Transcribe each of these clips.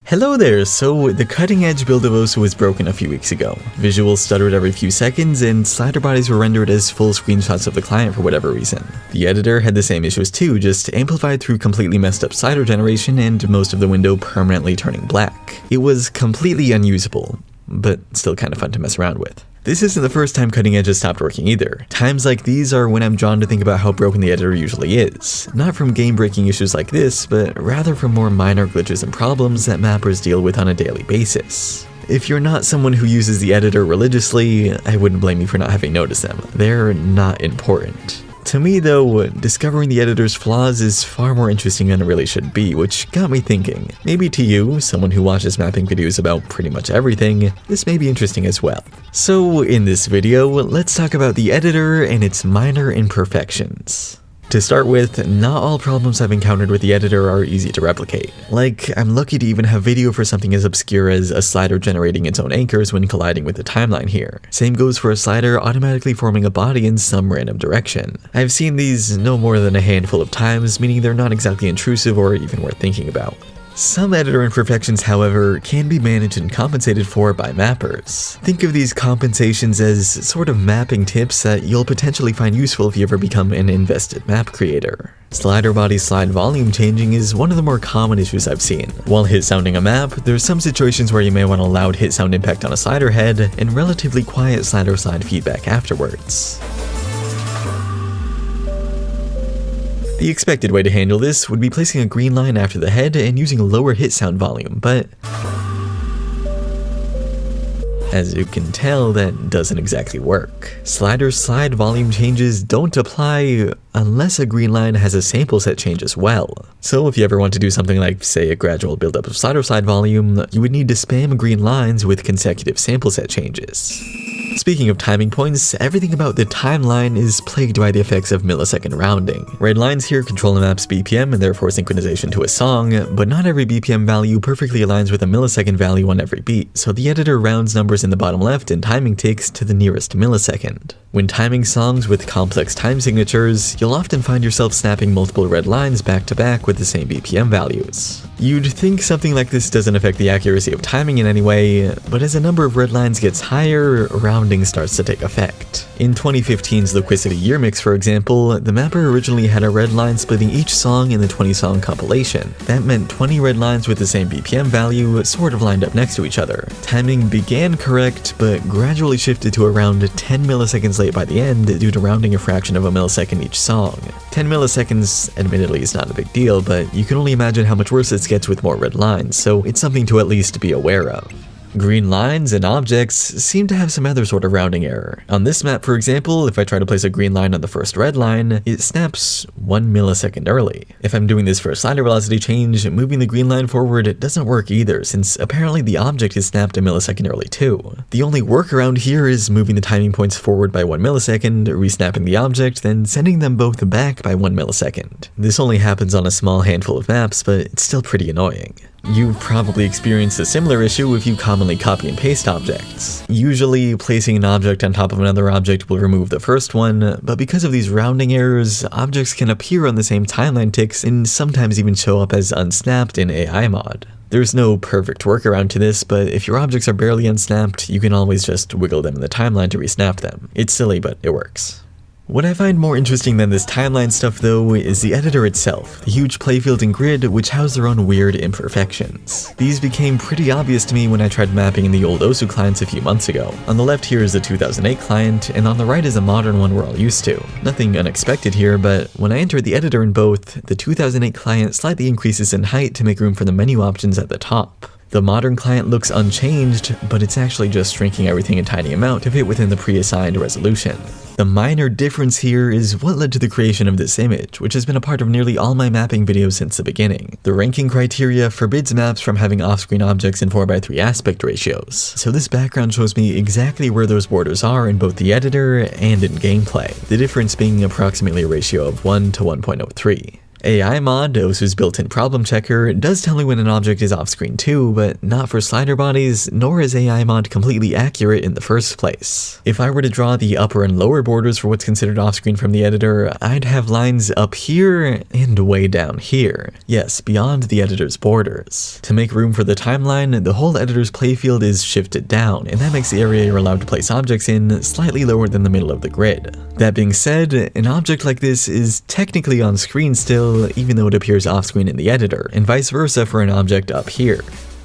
Hello there, so the cutting edge build of Osu was broken a few weeks ago. Visuals stuttered every few seconds, and slider bodies were rendered as full screenshots of the client for whatever reason. The editor had the same issues too, just amplified through completely messed up slider generation and most of the window permanently turning black. It was completely unusable, but still kind of fun to mess around with. This isn't the first time cutting edge has stopped working either. Times like these are when I'm drawn to think about how broken the editor usually is. Not from game-breaking issues like this, but rather from more minor glitches and problems that mappers deal with on a daily basis. If you're not someone who uses the editor religiously, I wouldn't blame you for not having noticed them. They're not important. To me though, discovering the editor's flaws is far more interesting than it really should be, which got me thinking. Maybe to you, someone who watches mapping videos about pretty much everything, this may be interesting as well. So in this video, let's talk about the editor and its minor imperfections. To start with, not all problems I've encountered with the editor are easy to replicate. Like, I'm lucky to even have video for something as obscure as a slider generating its own anchors when colliding with the timeline here. Same goes for a slider automatically forming a body in some random direction. I've seen these no more than a handful of times, meaning they're not exactly intrusive or even worth thinking about. Some editor imperfections, however, can be managed and compensated for by mappers. Think of these compensations as sort of mapping tips that you'll potentially find useful if you ever become an invested map creator. Slider body slide volume changing is one of the more common issues I've seen. While hit sounding a map, there's some situations where you may want a loud hit sound impact on a slider head and relatively quiet slider slide feedback afterwards. The expected way to handle this would be placing a green line after the head and using a lower hit sound volume, but as you can tell, that doesn't exactly work. Slider slide volume changes don't apply unless a green line has a sample set change as well. So if you ever want to do something like, say, a gradual buildup of slider slide volume, you would need to spam green lines with consecutive sample set changes. Speaking of timing points, everything about the timeline is plagued by the effects of millisecond rounding. Red lines here control the map's BPM and therefore synchronization to a song, but not every BPM value perfectly aligns with a millisecond value on every beat, so the editor rounds numbers in the bottom left and timing ticks to the nearest millisecond. When timing songs with complex time signatures, you'll often find yourself snapping multiple red lines back to back with the same BPM values. You'd think something like this doesn't affect the accuracy of timing in any way, but as the number of red lines gets higher, rounding starts to take effect. In 2015's Loquacity Year Mix, for example, the mapper originally had a red line splitting each song in the 20-song compilation. That meant 20 red lines with the same BPM value sort of lined up next to each other. Timing began correct, but gradually shifted to around 10 milliseconds late by the end due to rounding a fraction of a millisecond each song. 10 milliseconds admittedly is not a big deal, but you can only imagine how much worse this gets with more red lines, so it's something to at least be aware of. Green lines and objects seem to have some other sort of rounding error. On this map, for example, if I try to place a green line on the first red line, it snaps 1 millisecond early. If I'm doing this for a slider velocity change, moving the green line forward doesn't work either, since apparently the object is snapped a millisecond early too. The only workaround here is moving the timing points forward by 1 millisecond, resnapping the object, then sending them both back by 1 millisecond. This only happens on a small handful of maps, but it's still pretty annoying. You've probably experienced a similar issue if you commonly copy and paste objects. Usually, placing an object on top of another object will remove the first one, but because of these rounding errors, objects can appear on the same timeline ticks and sometimes even show up as unsnapped in AI mod. There's no perfect workaround to this, but if your objects are barely unsnapped, you can always just wiggle them in the timeline to resnap them. It's silly, but it works. What I find more interesting than this timeline stuff though is the editor itself, the huge playfield and grid which house their own weird imperfections. These became pretty obvious to me when I tried mapping in the old Osu clients a few months ago. On the left here is the 2008 client, and on the right is a modern one we're all used to. Nothing unexpected here, but when I entered the editor in both, the 2008 client slightly increases in height to make room for the menu options at the top. The modern client looks unchanged, but it's actually just shrinking everything a tiny amount to fit within the pre-assigned resolution. The minor difference here is what led to the creation of this image, which has been a part of nearly all my mapping videos since the beginning. The ranking criteria forbids maps from having off-screen objects in 4:3 aspect ratios, so this background shows me exactly where those borders are in both the editor and in gameplay, the difference being approximately a ratio of 1 to 1.03. AI mod, Osu's built-in problem checker, does tell me when an object is off-screen too, but not for slider bodies, nor is AI mod completely accurate in the first place. If I were to draw the upper and lower borders for what's considered off-screen from the editor, I'd have lines up here and way down here. Yes, beyond the editor's borders. To make room for the timeline, the whole editor's playfield is shifted down, and that makes the area you're allowed to place objects in slightly lower than the middle of the grid. That being said, an object like this is technically on screen still, even though it appears off-screen in the editor, and vice versa for an object up here.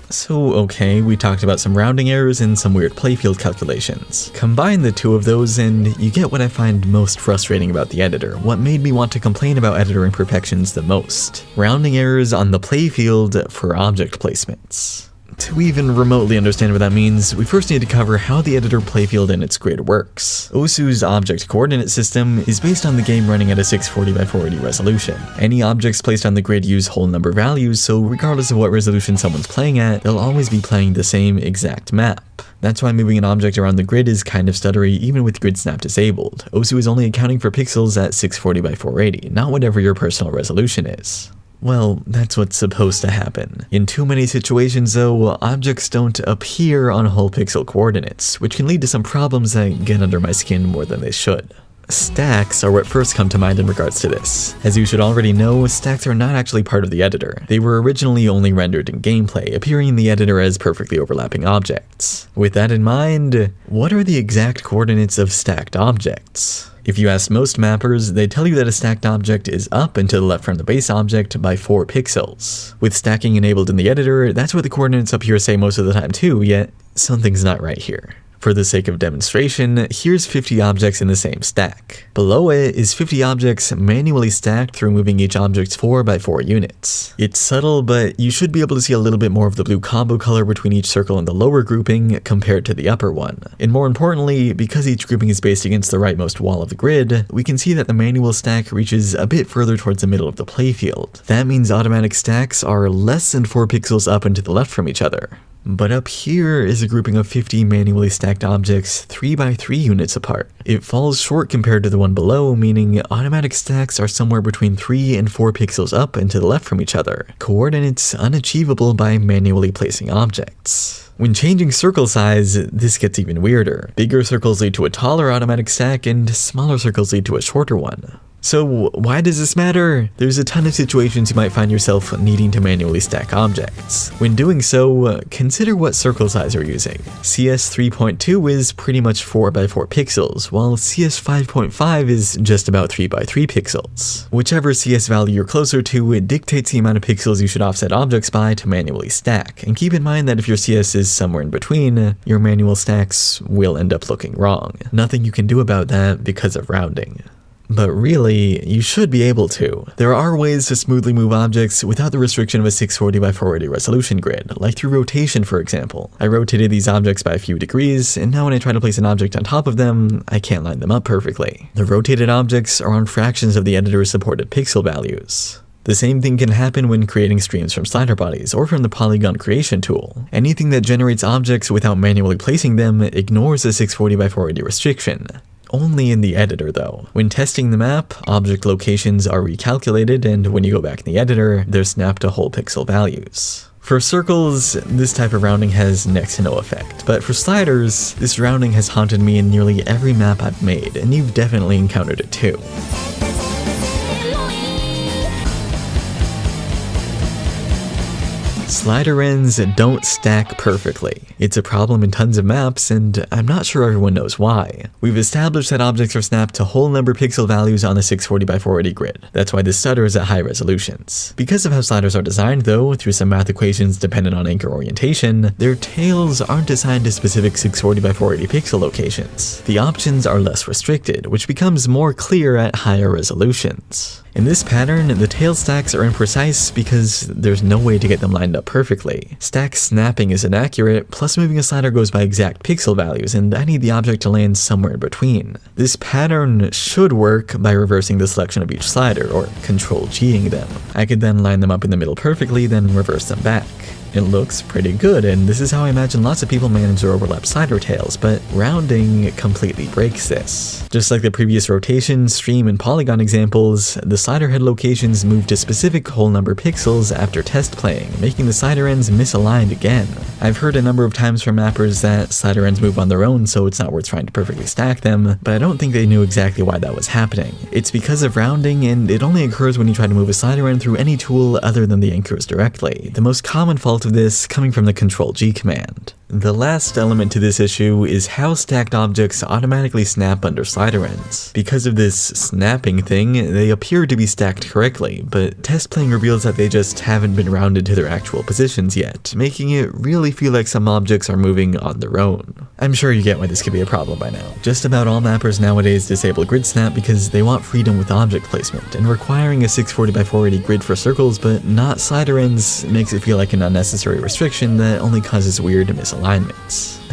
So okay, we talked about some rounding errors and some weird playfield calculations. Combine the two of those and you get what I find most frustrating about the editor, what made me want to complain about editor imperfections the most. Rounding errors on the playfield for object placements. To even remotely understand what that means, we first need to cover how the editor playfield and its grid works. Osu's object coordinate system is based on the game running at a 640 by 480 resolution. Any objects placed on the grid use whole number values, so regardless of what resolution someone's playing at, they'll always be playing the same exact map. That's why moving an object around the grid is kind of stuttery even with grid snap disabled. Osu is only accounting for pixels at 640 by 480, not whatever your personal resolution is. Well, that's what's supposed to happen. In too many situations though, objects don't appear on whole pixel coordinates, which can lead to some problems that get under my skin more than they should. Stacks are what first come to mind in regards to this. As you should already know, stacks are not actually part of the editor. They were originally only rendered in gameplay, appearing in the editor as perfectly overlapping objects. With that in mind, what are the exact coordinates of stacked objects? If you ask most mappers, they tell you that a stacked object is up and to the left from the base object by 4 pixels. With stacking enabled in the editor, that's what the coordinates up here say most of the time too, yet something's not right here. For the sake of demonstration, here's 50 objects in the same stack. Below it is 50 objects manually stacked through moving each object 4 by 4 units. It's subtle, but you should be able to see a little bit more of the blue combo color between each circle in the lower grouping compared to the upper one. And more importantly, because each grouping is based against the rightmost wall of the grid, we can see that the manual stack reaches a bit further towards the middle of the playfield. That means automatic stacks are less than 4 pixels up and to the left from each other. But up here is a grouping of 50 manually stacked objects 3 by 3 units apart. It falls short compared to the one below, meaning automatic stacks are somewhere between 3 and 4 pixels up and to the left from each other, coordinates unachievable by manually placing objects. When changing circle size, this gets even weirder. Bigger circles lead to a taller automatic stack and smaller circles lead to a shorter one. So why does this matter? There's a ton of situations you might find yourself needing to manually stack objects. When doing so, consider what circle size you're using. CS 3.2 is pretty much 4 by 4 pixels, while CS 5.5 is just about 3 by 3 pixels. Whichever CS value you're closer to, it dictates the amount of pixels you should offset objects by to manually stack. And keep in mind that if your CS is somewhere in between, your manual stacks will end up looking wrong. Nothing you can do about that because of rounding. But really, you should be able to. There are ways to smoothly move objects without the restriction of a 640 by 480 resolution grid, like through rotation for example. I rotated these objects by a few degrees, and now when I try to place an object on top of them, I can't line them up perfectly. The rotated objects are on fractions of the editor's supported pixel values. The same thing can happen when creating streams from slider bodies or from the polygon creation tool. Anything that generates objects without manually placing them ignores the 640 by 480 restriction. Only in the editor though. When testing the map, object locations are recalculated, and when you go back in the editor, they're snapped to whole pixel values. For circles, this type of rounding has next to no effect, but for sliders, this rounding has haunted me in nearly every map I've made, and you've definitely encountered it too. Slider ends don't stack perfectly. It's a problem in tons of maps, and I'm not sure everyone knows why. We've established that objects are snapped to whole number pixel values on the 640 by 480 grid. That's why this stutters at high resolutions. Because of how sliders are designed though, through some math equations dependent on anchor orientation, their tails aren't assigned to specific 640 by 480 pixel locations. The options are less restricted, which becomes more clear at higher resolutions. In this pattern, the tail stacks are imprecise because there's no way to get them lined up perfectly. Stack snapping is inaccurate, plus moving a slider goes by exact pixel values, and I need the object to land somewhere in between. This pattern should work by reversing the selection of each slider, or Control-G'ing them. I could then line them up in the middle perfectly, then reverse them back. It looks pretty good, and this is how I imagine lots of people manage their overlap slider tails, but rounding completely breaks this. Just like the previous rotation, stream, and polygon examples, the slider head locations move to specific whole number pixels after test playing, making the slider ends misaligned again. I've heard a number of times from mappers that slider ends move on their own, so it's not worth trying to perfectly stack them, but I don't think they knew exactly why that was happening. It's because of rounding, and it only occurs when you try to move a slider end through any tool other than the anchors directly. The most common fault of this coming from the Ctrl-G command. The last element to this issue is how stacked objects automatically snap under slider ends. Because of this snapping thing, they appear to be stacked correctly, but test playing reveals that they just haven't been rounded to their actual positions yet, making it really feel like some objects are moving on their own. I'm sure you get why this could be a problem by now. Just about all mappers nowadays disable grid snap because they want freedom with object placement, and requiring a 640x480 grid for circles but not slider ends makes it feel like an unnecessary restriction that only causes weird misalignments.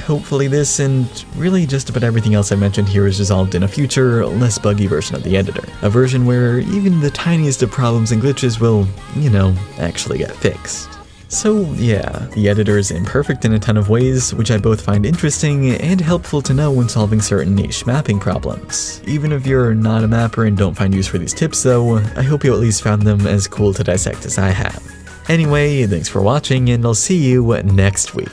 Hopefully this, and really just about everything else I mentioned here, is resolved in a future, less buggy version of the editor. A version where even the tiniest of problems and glitches will, actually get fixed. So yeah, the editor is imperfect in a ton of ways, which I both find interesting and helpful to know when solving certain niche mapping problems. Even if you're not a mapper and don't find use for these tips though, I hope you at least found them as cool to dissect as I have. Anyway, thanks for watching, and I'll see you next week.